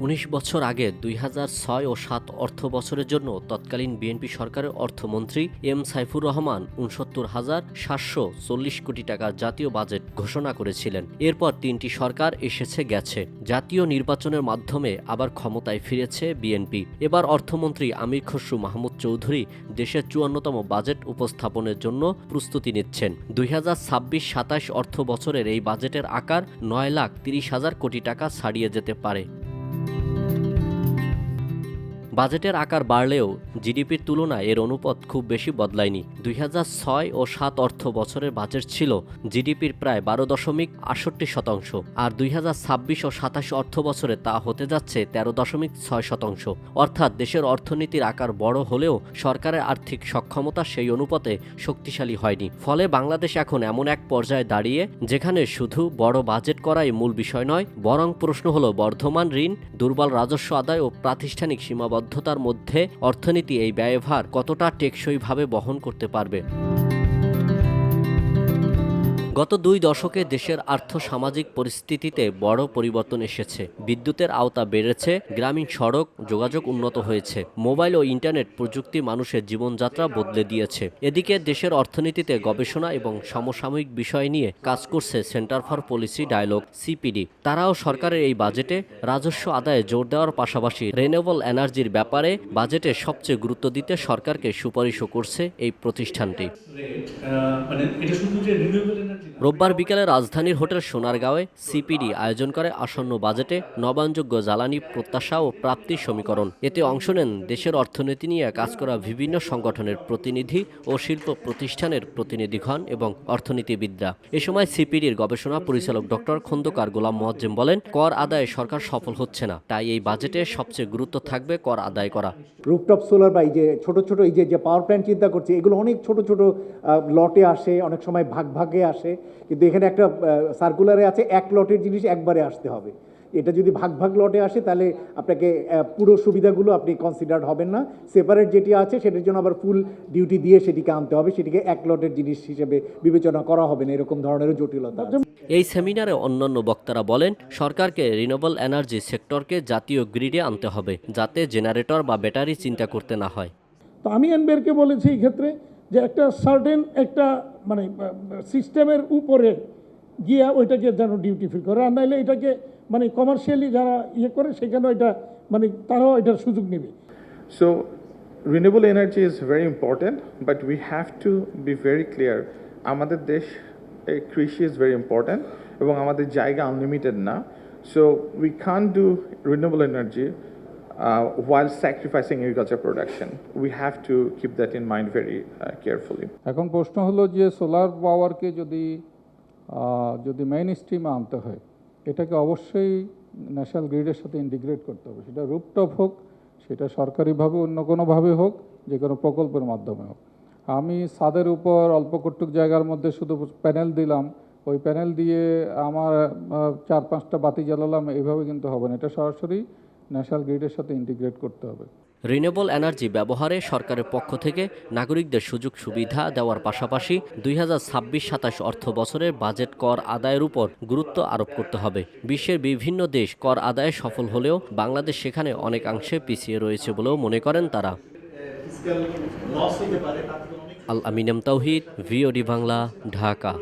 ১৯ বছর আগে ২০০৬ ও ৭ অর্থ বছরের জন্য তৎকালীন বিএনপি সরকারের অর্থমন্ত্রী এম সাইফুর রহমান ৬৯,৭৪০ কোটি টাকার জাতীয় বাজেট ঘোষণা করেছিলেন। এরপর তিনটি সরকার এসেছে গেছে। জাতীয় নির্বাচনের মাধ্যমে আবার ক্ষমতায় ফিরেছে বিএনপি। এবার অর্থমন্ত্রী আমির খসরু মাহমুদ চৌধুরী দেশের ৫৪তম বাজেট উপস্থাপনের জন্য প্রস্তুতি নিচ্ছেন। ২০২৬-২৭ অর্থ বছরের এই বাজেটের আকার ৯,৩০,০০০ কোটি টাকা ছাড়িয়ে যেতে পারে। বাজেটের আকার বাড়লেও জিডিপির তুলনায় এর অনুপাত খুব বেশি বদলায়নি। ২০০৬ ও ৭ অর্থ বছরের বাজেট ছিল জিডিপির প্রায় ১২.৬৮%, আর ২০২৬ ও ২৭ অর্থ বছরে তা হতে যাচ্ছে ১৩.৬%। অর্থাৎ দেশের অর্থনীতির আকার বড় হলেও সরকারের আর্থিক সক্ষমতা সেই অনুপাতে শক্তিশালী হয়নি। ফলে বাংলাদেশ এখন এমন এক পর্যায়ে দাঁড়িয়ে যেখানে শুধু বড় বাজেট করাই মূল বিষয় নয়, বরং প্রশ্ন হলো বর্ধমান ঋণ, দুর্বল রাজস্ব আদায় ও প্রাতিষ্ঠানিক সীমাবদ্ধতার মধ্যে অর্থনীতি এই ব্যয়ভার কতটা টেকসইভাবে বহন করতে পারবে। গত ২ দশকে দেশের আর্থ-সামাজিক পরিস্থিতিতে বড় পরিবর্তন এসেছে। বিদ্যুতের আওতা বেড়েছে, গ্রামীণ সড়ক যোগাযোগ উন্নত হয়েছে, মোবাইল ও ইন্টারনেট প্রযুক্তি মানুষের জীবনযাত্রা বদলে দিয়েছে। এদিকে দেশের অর্থনীতিতে গবেষণা এবং সমসাময়িক বিষয় নিয়ে কাজ করছে Centre for Policy Dialogue CPD. তারাও সরকারের এই বাজেটে রাজস্ব আদায়ে জোর দেওয়ার পাশাপাশি রিনিউয়েবল এনার্জির ব্যাপারে বাজেটে সবচেয়ে গুরুত্ব দিতে সরকারকে সুপারিশও করছে এই প্রতিষ্ঠানটি। রোববার বিকেলে রাজধানীর হোটেল সোনারগাঁওয়ে সিপিডি আয়োজন করে আসন্ন বাজেটে নবায়নযোগ্য জ্বালানি প্রত্যাশা ও প্রাপ্তির সমীকরণ। এতে অংশ নেন দেশের অর্থনীতি নিয়ে কাজ করা বিভিন্ন সংগঠনের প্রতিনিধি ও শিল্প প্রতিষ্ঠানের প্রতিনিধিগণ এবং অর্থনীতিবিদরা। এ সময় সিপিডির গবেষণা পরিচালক ডক্টর খন্দকার গোলাম মোয়াজ্জেম বলেন, কর আদায়ে সরকার সফল হচ্ছে না, তাই এই বাজেটে সবচেয়ে গুরুত্ব থাকবে কর আদায় করা। রুফটপ সোলার বা এই যে ছোট ছোট এই যে পাওয়ার প্ল্যান্ট চিন্তা করছে, এগুলো অনেক ছোট ছোট লটে আসে, অনেক সময় ভাগ ভাগে আসে, কিন্তু এখানে একটা সার্কুলারে আছে ১ লটের জিনিস একবারে আসতে হবে। এটা যদি ভাগ ভাগ লটে আসে তাহলে আপনাকে পুরো সুবিধাগুলো আপনি কনসিডার্ড হবেন না। সেপারেট যেটি আছে সেটার জন্য আবার ফুল ডিউটি দিয়ে সেটিকে আনতে হবে, সেটিকে ১ লটের জিনিস হিসেবে বিবেচনা করা হবে না, এরকম ধরনেরও জটিলতা আছে। এই সেমিনারে অন্যান্য বক্তারা বলেন, সরকারকে রিনিউয়েবল এনার্জি সেক্টরকে জাতীয় গ্রিডে আনতে হবে, যাতে জেনারেটর বা ব্যাটারি চিন্তা করতে না হয়। তো আমি এনবিআরকে বলেছি এই ক্ষেত্রে যে একটা সার্টেন একটা মানে সিস্টেমের উপরে গিয়ে ওইটাকে যেন ডিউটি ফ্রি করে, আর নাইলে এটাকে মানে কমার্শিয়ালি যারা ইয়ে করে সেখানেও এটা মানে তারাও এটার সুযোগ নেবে। So renewable energy is very important, but we have to be very clear. আমাদের দেশ কৃষি is very important এবং আমাদের জায়গা আনলিমিটেড না, so we can't do renewable energy while sacrificing agriculture production. We have to keep that in mind very carefully. এখন প্রশ্ন হলো যে সোলার পাওয়ারকে যদি মেইন স্ট্রিমে আনতে হয়, এটাকে অবশ্যই ন্যাশনাল গ্রিডের সাথে ইন্টিগ্রেট করতে হবে। সেটা রুফটপ হোক, সেটা সরকারিভাবে অন্য কোনোভাবে হোক, যে কোনো প্রকল্পের মাধ্যমে হোক। আমি ছাদের উপর অল্প কটুক জায়গার মধ্যে শুধু প্যানেল দিলাম, ওই প্যানেল দিয়ে আমার ৪-৫টা বাতি জ্বালালাম, এইভাবে কিন্তু হবে না। এটা সরাসরি ন্যাশনাল গ্রিডের সাথে ইন্টিগ্রেট করতে হবে। রিনিউয়েবল এনার্জি ব্যবহারে সরকারের পক্ষ থেকে নাগরিকদের সুযোগ সুবিধা দেওয়ার পাশাপাশি ২০২৬-২৭ অর্থ বছরের বাজেট কর আদায়ের উপর গুরুত্ব আরোপ করতে হবে। বিশ্বের বিভিন্ন দেশ কর আদায়ে সফল হলেও বাংলাদেশ সেখানে অনেকাংশে পিছিয়ে রয়েছে বলেও মনে করেন তারা। আল আমিন এম তাওহিদ, ভিওডি বাংলা, ঢাকা।